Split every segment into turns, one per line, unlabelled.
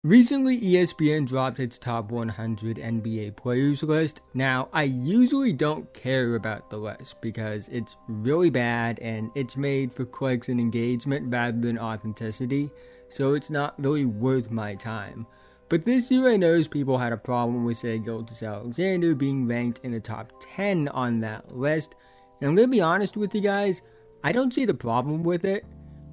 Recently, ESPN dropped its top 100 NBA players list. Now, I usually don't care about the list because it's really bad and it's made for clicks and engagement rather than authenticity, so it's not really worth my time. But this year I noticed people had a problem with Shai Gilgeous-Alexander being ranked in the top 10 on that list, and I'm going to be honest with you guys, I don't see the problem with it.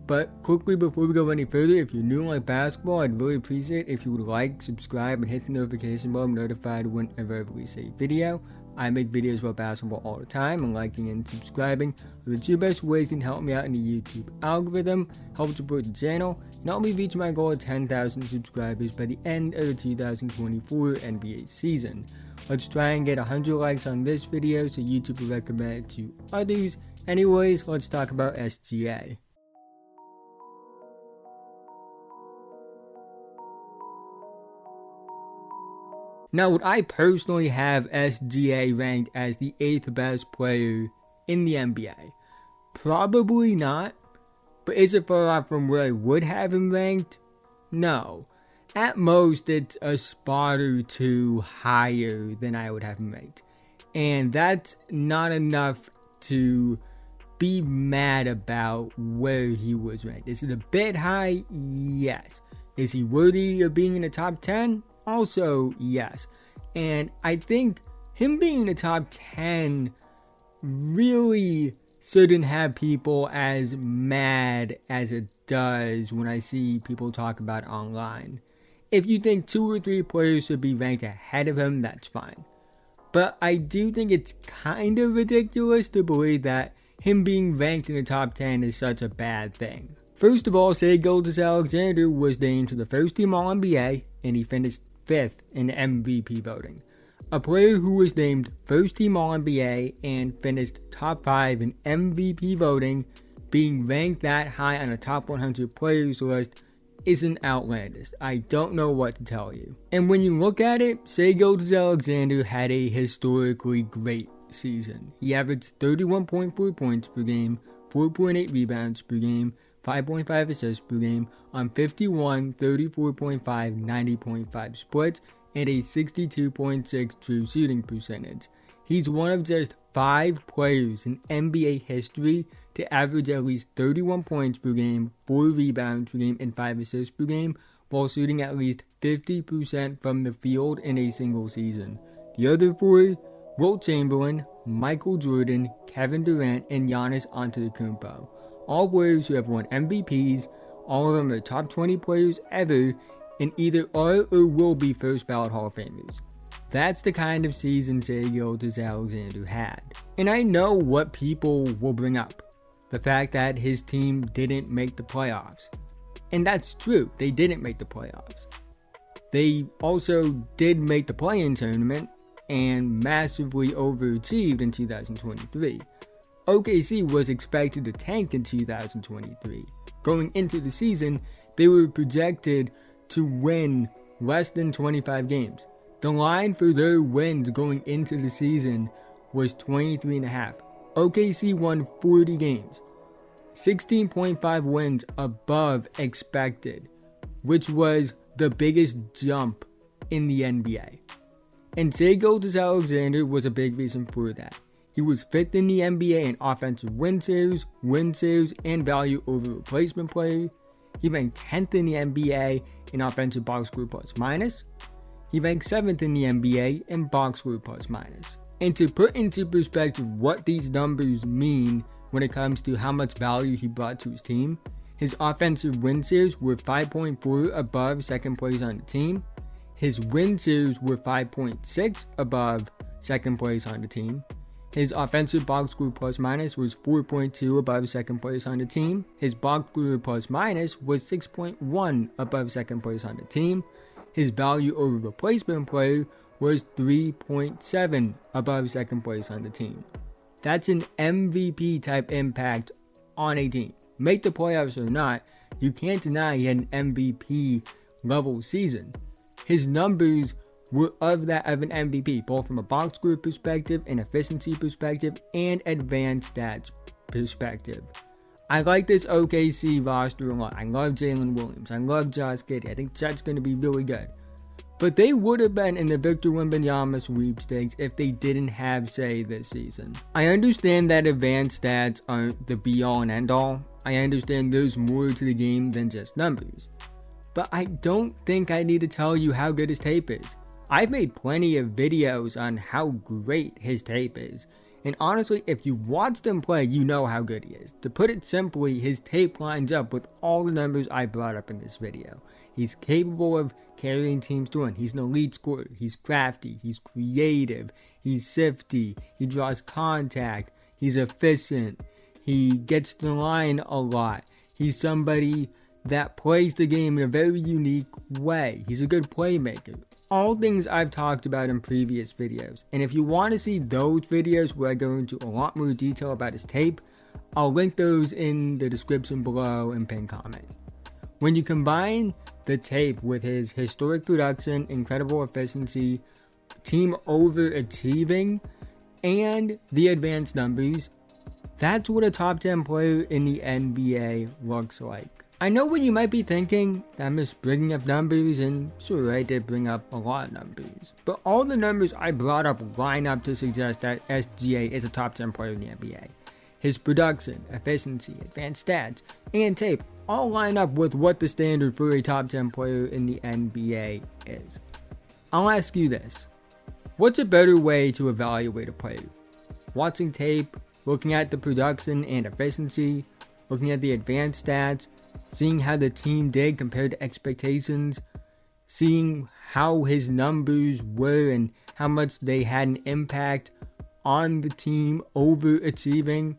But quickly before we go any further, if you're new and like basketball, I'd really appreciate if you would like, subscribe, and hit the notification bell. I'm notified whenever I release a video. I make videos about basketball all the time, and liking and subscribing are the two best ways you can help me out in the YouTube algorithm, help support the channel, and help me reach my goal of 10,000 subscribers by the end of the 2024 NBA season. Let's try and get 100 likes on this video so YouTube will recommend it to others. Anyways, let's talk about SGA. Now, would I personally have SGA ranked as the 8th best player in the NBA? Probably not. But is it far off from where I would have him ranked? No. At most, it's a spot or two higher than I would have him ranked. And that's not enough to be mad about where he was ranked. Is it a bit high? Yes. Is he worthy of being in the top 10? Also, yes. And I think him being in the top 10 really shouldn't have people as mad as it does when I see people talk about it online. If you think 2 or 3 players should be ranked ahead of him, that's fine. But I do think it's kind of ridiculous to believe that him being ranked in the top 10 is such a bad thing. First of all, Shai Gilgeous-Alexander was named to the first team All-NBA, and he finished 5th in MVP voting. A player who was named first team All-NBA and finished top 5 in MVP voting, being ranked that high on a top 100 players list, isn't outlandish. I don't know what to tell you. And when you look at it, Shai Gilgeous-Alexander had a historically great season. He averaged 31.4 points per game, 4.8 rebounds per game, 5.5 assists per game on 51, 34.5, 90.5 splits, and a 62.6 true shooting percentage. He's one of just 5 players in NBA history to average at least 31 points per game, 4 rebounds per game, and 5 assists per game, while shooting at least 50% from the field in a single season. The other 4, Wilt Chamberlain, Michael Jordan, Kevin Durant, and Giannis Antetokounmpo. All players who have won MVPs, all of them are top 20 players ever, and either are or will be first ballot Hall of Famers. That's the kind of season Shai Gilgeous-Alexander had. And I know what people will bring up. The fact that his team didn't make the playoffs. And that's true, they didn't make the playoffs. They also did make the play-in tournament and massively overachieved in 2023. OKC was expected to tank in 2023. Going into the season, they were projected to win less than 25 games. The line for their wins going into the season was 23.5. OKC won 40 games, 16.5 wins above expected, which was the biggest jump in the NBA. And Shai Gilgeous-Alexander was a big reason for that. He was 5th in the NBA in offensive win shares, and value over replacement player. He ranked 10th in the NBA in offensive box score plus minus. He ranked 7th in the NBA in box score plus minus. And to put into perspective what these numbers mean when it comes to how much value he brought to his team, his offensive win shares were 5.4 above second place on the team. His win shares were 5.6 above second place on the team. His offensive box score plus minus was 4.2 above second place on the team. His box score plus minus was 6.1 above second place on the team. His value over replacement player was 3.7 above second place on the team. That's an MVP type impact on a team. Make the playoffs or not, you can't deny he had an MVP level season. His numbers were of that of an MVP, both from a box score perspective, an efficiency perspective, and advanced stats perspective. I like this OKC roster a lot. I love Jalen Williams. I love Josh Giddey. I think that's going to be really good. But they would have been in the Victor Wembanyama sweepstakes if they didn't have Shai this season. I understand that advanced stats aren't the be-all and end-all. I understand there's more to the game than just numbers. But I don't think I need to tell you how good his tape is. I've made plenty of videos on how great his tape is. And honestly, if you've watched him play, you know how good he is. To put it simply, his tape lines up with all the numbers I brought up in this video. He's capable of carrying teams to win. He's an elite scorer. He's crafty. He's creative. He's sifty. He draws contact. He's efficient. He gets to the line a lot. He's somebody that plays the game in a very unique way. He's a good playmaker. All things I've talked about in previous videos. And if you want to see those videos where I go into a lot more detail about his tape, I'll link those in the description below and pinned comment. When you combine the tape with his historic production, incredible efficiency, team overachieving, and the advanced numbers, that's what a top 10 player in the NBA looks like. I know what you might be thinking, that I'm just bringing up numbers, and sure, I did bring up a lot of numbers. But all the numbers I brought up line up to suggest that SGA is a top 10 player in the NBA. His production, efficiency, advanced stats, and tape all line up with what the standard for a top 10 player in the NBA is. I'll ask you this. What's a better way to evaluate a player? Watching tape, looking at the production and efficiency, looking at the advanced stats, seeing how the team did compared to expectations, seeing how his numbers were and how much they had an impact on the team overachieving,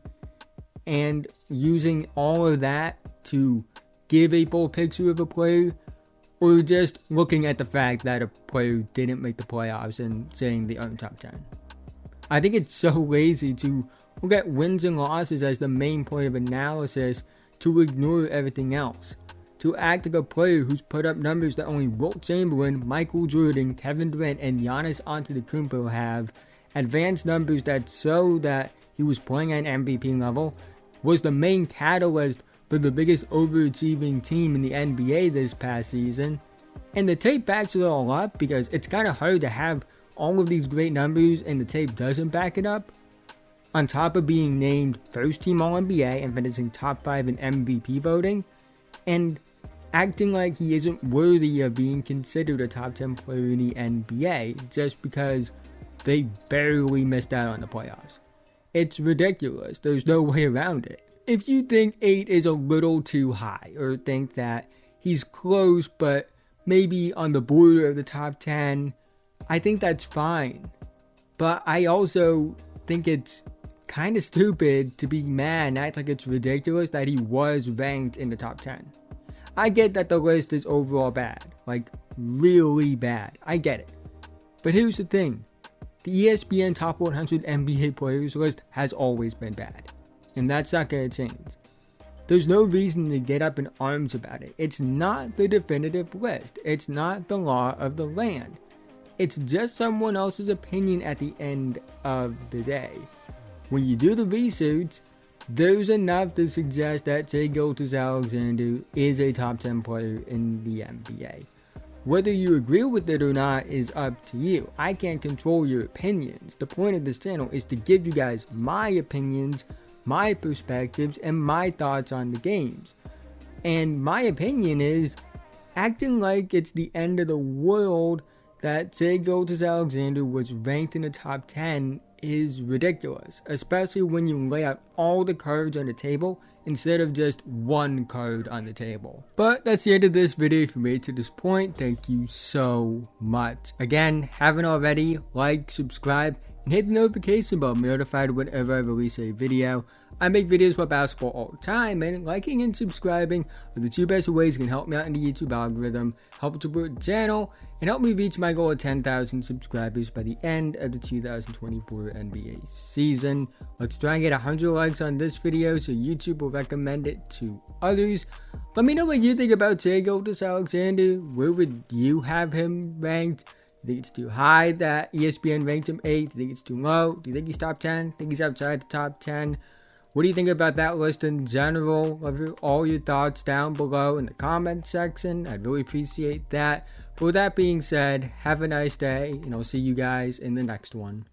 and using all of that to give a full picture of a player, or just looking at the fact that a player didn't make the playoffs and saying they aren't top 10. I think it's so lazy to look at wins and losses as the main point of analysis to ignore everything else. To act like a player who's put up numbers that only Wilt Chamberlain, Michael Jordan, Kevin Durant, and Giannis Antetokounmpo have, advanced numbers that show that he was playing at an MVP level, was the main catalyst for the biggest overachieving team in the NBA this past season. And the tape backs it all up, because it's kind of hard to have all of these great numbers and the tape doesn't back it up. On top of being named first team All-NBA and finishing top 5 in MVP voting, and acting like he isn't worthy of being considered a top 10 player in the NBA just because they barely missed out on the playoffs. It's ridiculous. There's no way around it. If you think 8 is a little too high, or think that he's close but maybe on the border of the top 10, I think that's fine. But I also think it's kind of stupid to be mad and act like it's ridiculous that he was ranked in the top 10. I get that the list is overall bad, like really bad. I get it. But here's the thing. The ESPN Top 100 NBA Players list has always been bad. And that's not going to change. There's no reason to get up in arms about it. It's not the definitive list. It's not the law of the land. It's just someone else's opinion at the end of the day. When you do the research, there's enough to suggest that Shai Gilgeous-Alexander is a top 10 player in the NBA. Whether you agree with it or not is up to you. I can't control your opinions. The point of this channel is to give you guys my opinions, my perspectives, and my thoughts on the games. And my opinion is, acting like it's the end of the world that Shai Gilgeous-Alexander was ranked in the top 10 is ridiculous, especially when you lay out all the cards on the table instead of just one card on the table. But that's the end of this video. If you made it to this point, thank you so much. Again, haven't already, like, subscribe, and hit the notification bell to be notified whenever I release a video. I make videos about basketball all the time, and liking and subscribing are the two best ways you can help me out in the YouTube algorithm, help support the channel, and help me reach my goal of 10,000 subscribers by the end of the 2024 NBA season. Let's try and get 100 likes on this video so YouTube will recommend it to others. Let me know what you think about Shai Gilgeous-Alexander. Where would you have him ranked? Do you think it's too high that ESPN ranked him 8? Do you think it's too low? Do you think he's top 10? Do you think he's outside the top 10? What do you think about that list in general? Leave all your thoughts down below in the comment section. I'd really appreciate that. But with that being said, have a nice day, and I'll see you guys in the next one.